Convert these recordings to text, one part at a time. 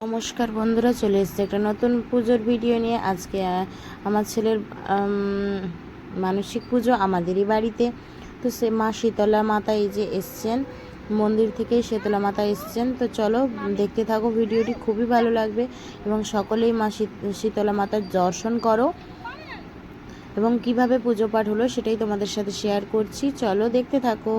নমস্কার বন্ধুরা, চলে এসেছে একটা নতুন পুজোর ভিডিও নিয়ে। আজকে আমার ছেলের মানসিক পুজো আমাদেরই বাড়িতে। তো সে মা শীতলা মাতা এই যে এসছেন, মন্দির থেকে শীতলা মাতা এসছেন। তো চলো দেখতে থাকো ভিডিওটি, খুবই ভালো লাগবে এবং সকলেই মা শীতলা মাতার দর্শন করো। এবং কিভাবে পুজো পাঠ হলো সেটাই তোমাদের সাথে শেয়ার করছি, চলো দেখতে থাকো।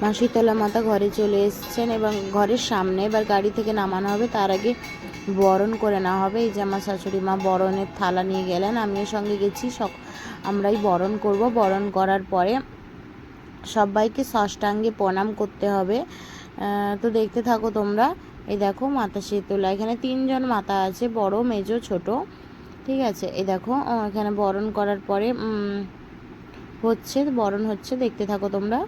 মা শীতলা মাতা ঘরে চলে এসেছেন এবং ঘরের সামনে এবার গাড়ি থেকে নামানো হবে। তার আগে বরণ করে নেওয়া হবে। এই যে আমার শাশুড়ি মা বরণের থালা নিয়ে গেলেন, আমিও সঙ্গে গেছি। আমরাই বরণ করব। বরণ করার পরে সবাইকে ষষ্ঠাঙ্গে প্রণাম করতে হবে। তো দেখতে থাকো তোমরা। এই দেখো মাতা শীতলা, এখানে 3জন মাতা আছে, বড়, মেজো, ছোট। ঠিক আছে, এই দেখো এখানে বরণ করার পরে বরণ হচ্ছে, দেখতে থাকো তোমরা।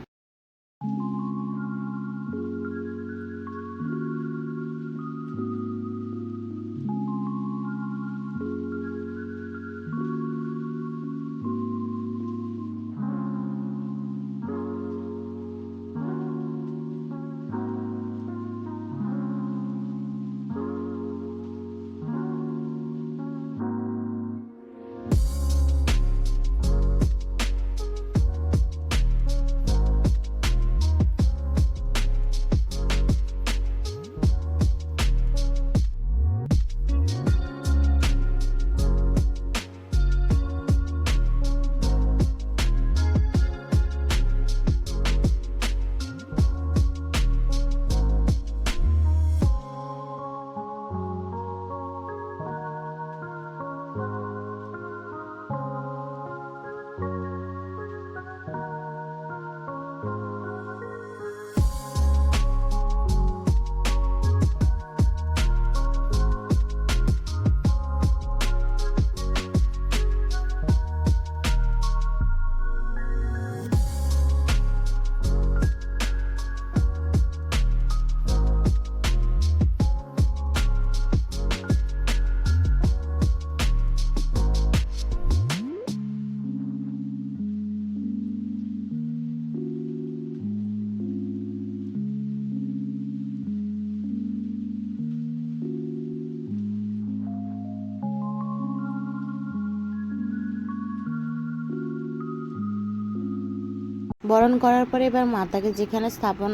বরণ করার পরে এবার মাতাকে যেখানে স্থাপন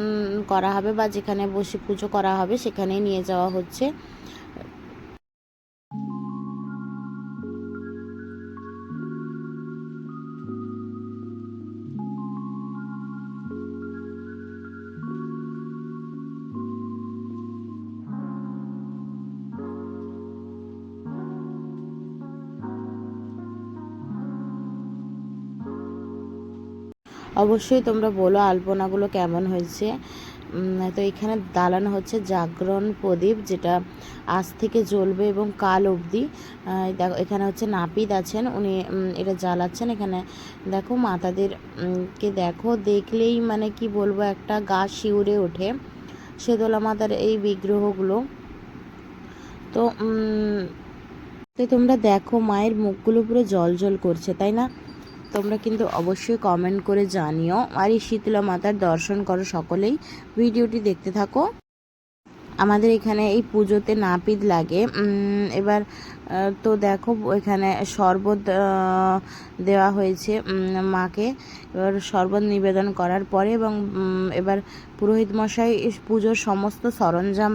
করা হবে বা যেখানে বসে পুজো করা হবে সেখানেই নিয়ে যাওয়া হচ্ছে। অবশ্যই তোমরা বলো আলপনাগুলো কেমন হয়েছে। তো এখানে জ্বালানো হচ্ছে জাগরণ প্রদীপ, যেটা আজ থেকে জ্বলবে এবং কাল অবধি। দেখো এখানে হচ্ছে নাপিত আছেন, উনি এটা জ্বালাচ্ছেন। এখানে দেখো মাতাদের কে দেখো, দেখলেই মানে কি বলবো, একটা গা শিউরে ওঠে শীতলা মাতার এই বিগ্রহগুলো। তো তোমরা দেখো মায়ের মুখগুলো পুরো জল জল করছে, তাই না? তোমরা কিন্তু অবশ্যই কমেন্ট করে জানিও। আর এই শীতলা মাতার দর্শন করো সকলেই, ভিডিওটি দেখতে থাকো। আমাদের এখানে এই পুজোতে নাপিত লাগে। এবার তো দেখো এখানে শরবত দেওয়া হয়েছে মাকে। এবার শরবত নিবেদন করার পরে এবং এবার পুরোহিত মশাই পুজোর সমস্ত সরঞ্জাম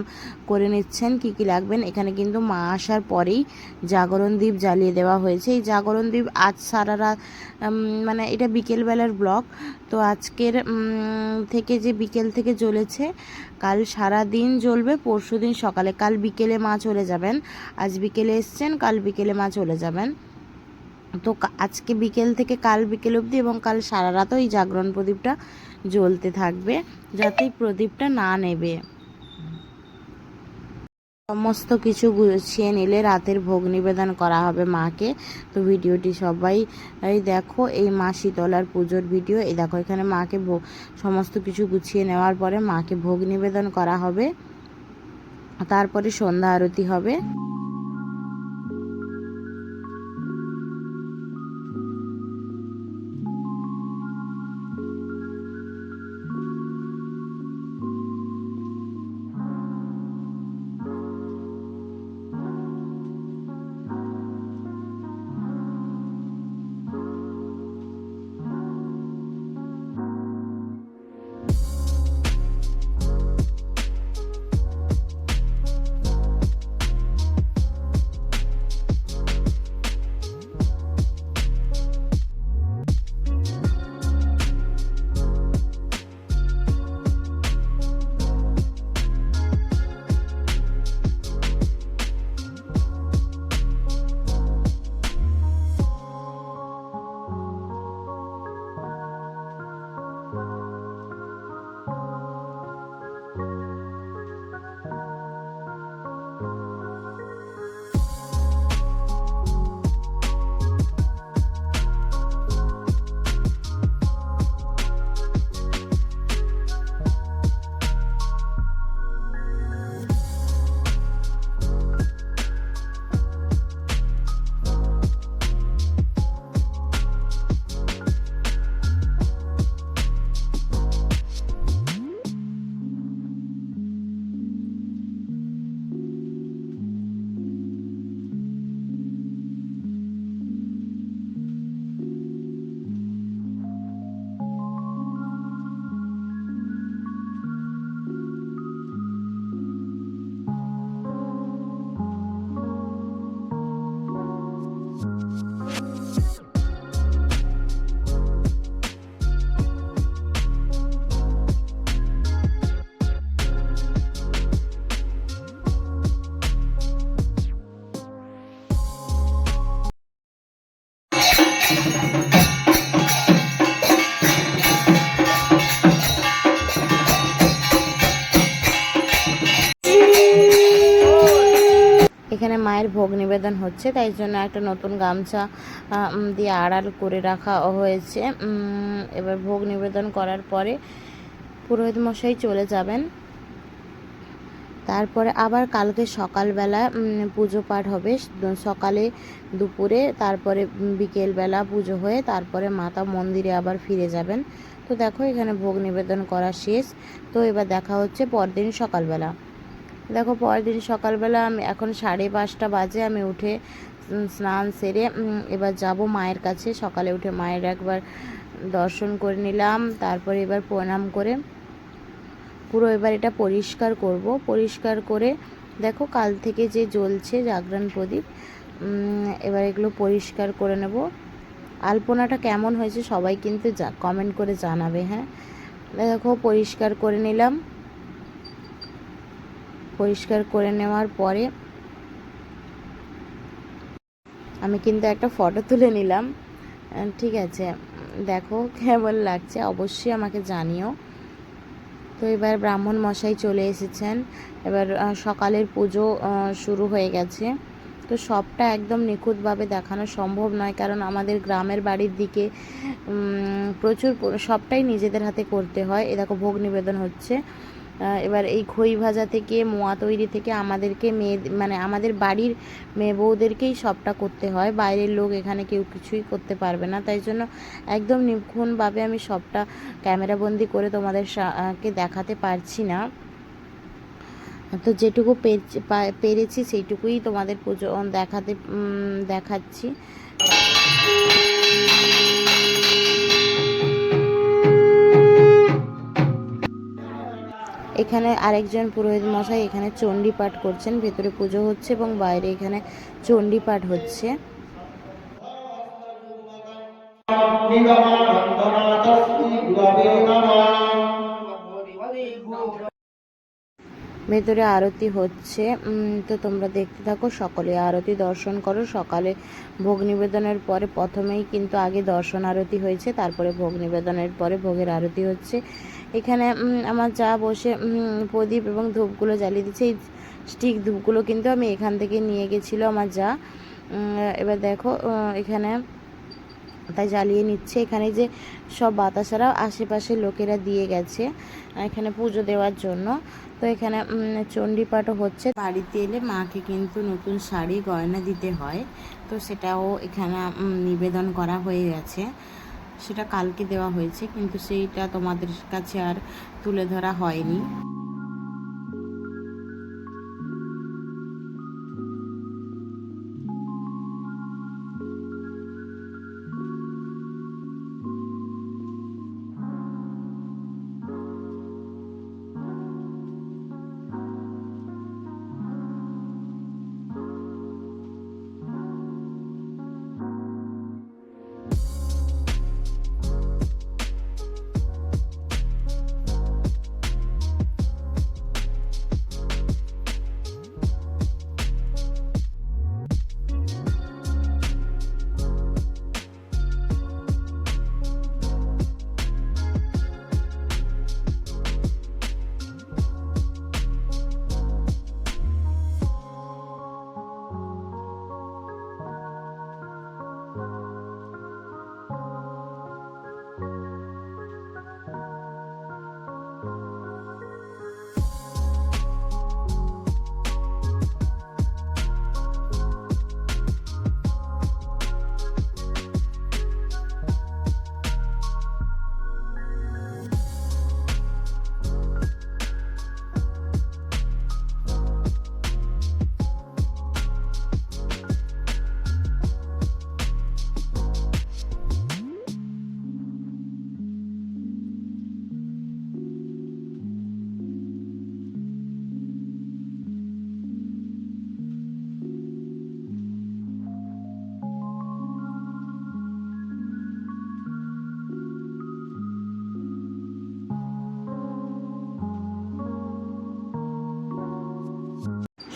করে নিচ্ছেন, কি কি লাগবেন। এখানে কিন্তু মা আসার পরেই জাগরণ দ্বীপ জ্বালিয়ে দেওয়া হয়েছে। এই জাগরণ দ্বীপ আজ সারা রাত, মানে এটা বিকেলবেলার ব্লগ। তো আজকের থেকে যে বিকেল থেকে জ্বলেছে, কাল সারা দিন জ্বলবে, পরশু দিন সকালে, কাল বিকেলে মা চলে যাবেন। আজ বিকেলে এসছেন, কাল বিকেলে মা চলে যাবেন। তো আজকে বিকেল থেকে কাল বিকেল অবধি এবং কাল সারা রাতও এই জাগরণ প্রদীপটা জ্বলতে থাকবে, যাতে প্রদীপটা না নেবে। সমস্ত কিছু গুছিয়ে নিলে রাতের ভোগ নিবেদন করা হবে মাকে। তো ভিডিওটি সবাই দেখো, এই মা শীতলার পুজোর ভিডিও। এই দেখো এখানে মাকে সমস্ত কিছু গুছিয়ে নেওয়ার পরে মাকে ভোগ নিবেদন করা হবে, তারপরে সন্ধ্যা আরতি হবে। এখানে মায়ের ভোগ নিবেদন হচ্ছে, তাই জন্য একটা নতুন গামছা দিয়ে আড়াল করে রাখা হয়েছে। এবার ভোগ নিবেদন করার পরে পুরোহিত মশাই চলে যাবেন। তারপরে আবার কালকে সকালবেলা পুজো পাঠ হবে, সকালে দুপুরে, তারপরে বিকেলবেলা পুজো হয়ে তারপরে মাতা মন্দিরে আবার ফিরে যাবেন। তো দেখো এখানে ভোগ নিবেদন করা শেষ। তো এবার দেখা হচ্ছে পরদিন সকালবেলা। দেখো পরদিন সকালবেলা আমি এখন 5:30 বাজে, আমি উঠে স্নান সেরে এবার যাব মায়ের কাছে। সকালে উঠে মায়ের একবার দর্শন করে নিলাম, তারপরে এবার প্রণাম করে পুরো এবার এটা পরিষ্কার করব। পরিষ্কার করে দেখো কাল থেকে যে জ্বলছে জাগরণ প্রদীপ, এবার এগুলো পরিষ্কার করে নেব। আলপনাটা কেমন হয়েছে সবাই কিন্তু কমেন্ট করে জানাবে। হ্যাঁ দেখো পরিষ্কার করে নিলাম। পরিষ্কার করে নেওয়ার পরে আমি কিন্তু একটা ফটো তুলে নিলাম। ঠিক আছে, দেখো কেমন লাগছে অবশ্যই আমাকে জানিও। তো এবার ব্রাহ্মণ মশাই চলে এসেছেন, এবার সকালের পুজো শুরু হয়ে গেছে। তো সবটা একদম নিখুঁতভাবে দেখানো সম্ভব নয়, কারণ আমাদের গ্রামের বাড়ির দিকে প্রচুর সবটাই নিজেদের হাতে করতে হয়। এ দেখো ভোগ নিবেদন হচ্ছে। এবার এই খই ভাজা থেকে মোয়া তৈরি থেকে আমাদেরকে মানে আমাদের বাড়ির মেয়ে বউদেরকেই সবটা করতে হয়, বাইরের লোক এখানে কেউ কিছুই করতে পারবে না। তাই জন্য একদম নিখুঁতভাবে আমি সবটা ক্যামেরাবন্দি করে তোমাদের কে দেখাতে পারছি না। তো যেটুকু পেরেছি সেইটুকুই তোমাদের পুজো দেখাচ্ছি। এখানে আরেকজন পুরোহিত মশাই এখানে চণ্ডী পাঠ করছেন, ভেতরে পুজো হচ্ছে এবং বাইরে এখানে চণ্ডী পাঠ হচ্ছে। ভেতরে আরতি হচ্ছে, তো তোমরা দেখতে থাকো, সকলে আরতি দর্শন করো। সকালে ভোগ নিবেদনের পরে প্রথমেই কিন্তু আগে দর্শন আরতি হয়েছে, তারপরে ভোগ নিবেদনের পরে ভোগের আরতি হচ্ছে। এখানে আমার যা বসে প্রদীপ এবং ধূপগুলো জ্বালিয়ে দিচ্ছে। এই স্টিক ধূপগুলো কিন্তু আমি এখান থেকে নিয়ে গেছিলো আমার যা। এবার দেখো এখানে তাই জ্বালিয়ে নিচ্ছে। এখানে যে সব বাতাসারা আশেপাশের লোকেরা দিয়ে গেছে এখানে পুজো দেওয়ার জন্য। তো এখানে চণ্ডীপাঠও হচ্ছে। বাড়িতে এলে মাকে কিন্তু নতুন শাড়ি গয়না দিতে হয়, তো সেটাও এখানে নিবেদন করা হয়ে গেছে। সেটা কালকে দেওয়া হয়েছে, কিন্তু সেইটা তোমাদের কাছে আর তুলে ধরা হয়নি।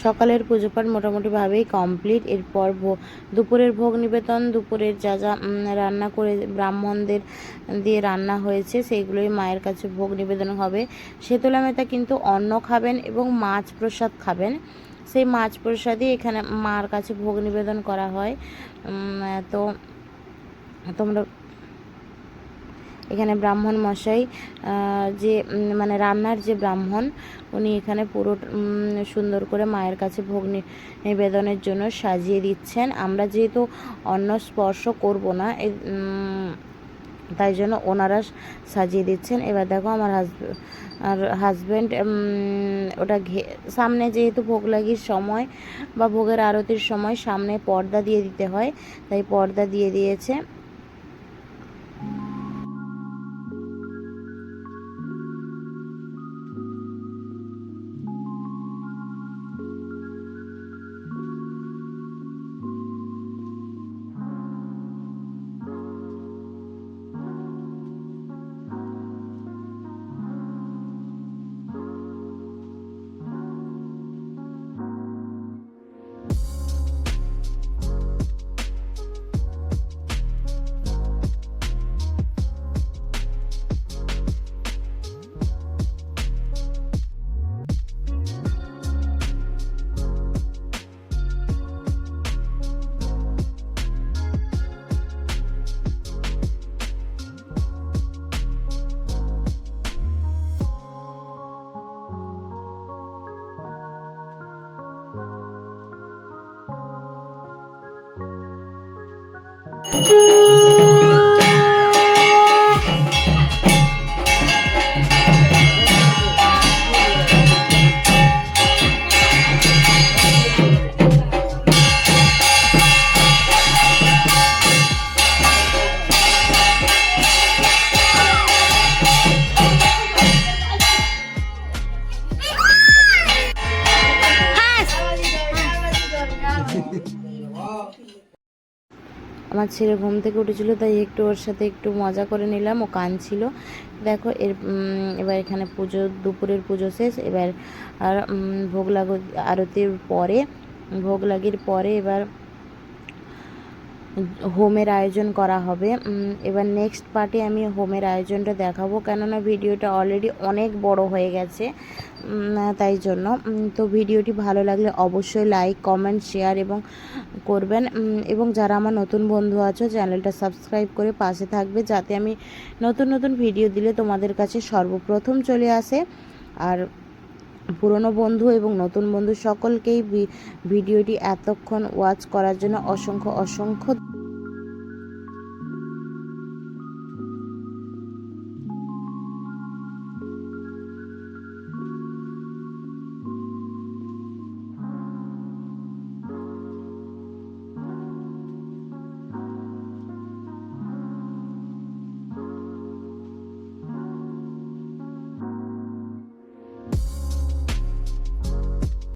সকালের পুজোপাঠ মোটামুটিভাবেই কমপ্লিট। এরপর দুপুরের ভোগ নিবেদন, দুপুরের যা যা রান্না করে ব্রাহ্মণদের দিয়ে রান্না হয়েছে সেইগুলোই মায়ের কাছে ভোগ নিবেদন হবে। শীতলা মেতা কিন্তু অন্ন খাবেন এবং মাছ প্রসাদ খাবেন। সেই মাছ প্রসাদই এখানে মার কাছে ভোগ নিবেদন করা হয়। তো তোমরা এখানে ব্রাহ্মণ মশাই যে মানে রান্নার যে ব্রাহ্মণ, উনি এখানে পুরো সুন্দর করে মায়ের কাছে ভোগ নিবেদনের জন্য সাজিয়ে দিচ্ছেন। আমরা যেহেতু অন্ন স্পর্শ করব না, তাই জন্য ওনারা সাজিয়ে দিচ্ছেন। এবার দেখো আমার হাজব্যান্ড ওটা সামনে যেহেতু ভোগ লাগির সময় বা ভোগের আরতির সময় সামনে পর্দা দিয়ে দিতে হয়, তাই পর্দা দিয়ে দিয়েছে। আমার ছেলে ঘুম থেকে উঠেছিল, তাই একটু ওর সাথে একটু মজা করে নিলাম, ও কাঁদছিল। দেখো এবার এখানে পুজো, দুপুরের পুজো শেষ। এবার আর ভোগ আরতির পরে, ভোগ লাগির পরে এবার হোমের আয়োজন করা হবে। এবার নেক্সট পার্টে আমি হোমের আয়োজনটা দেখাবো, কেননা ভিডিওটা অলরেডি অনেক বড় হয়ে গেছে, তাই জন্য। তো ভিডিওটি ভালো লাগলে অবশ্যই লাইক, কমেন্ট, শেয়ার এবং করবেন, এবং যারা আমার নতুন বন্ধু আছো চ্যানেলটা সাবস্ক্রাইব করে পাশে থাকবে, যাতে আমি নতুন নতুন ভিডিও দিলে তোমাদের কাছে সর্বপ্রথম চলে আসে। আর পুরনো বন্ধু এবং নতুন বন্ধু সকলকেই ভিডিওটি এতক্ষণ ওয়াচ করার জন্য অসংখ্য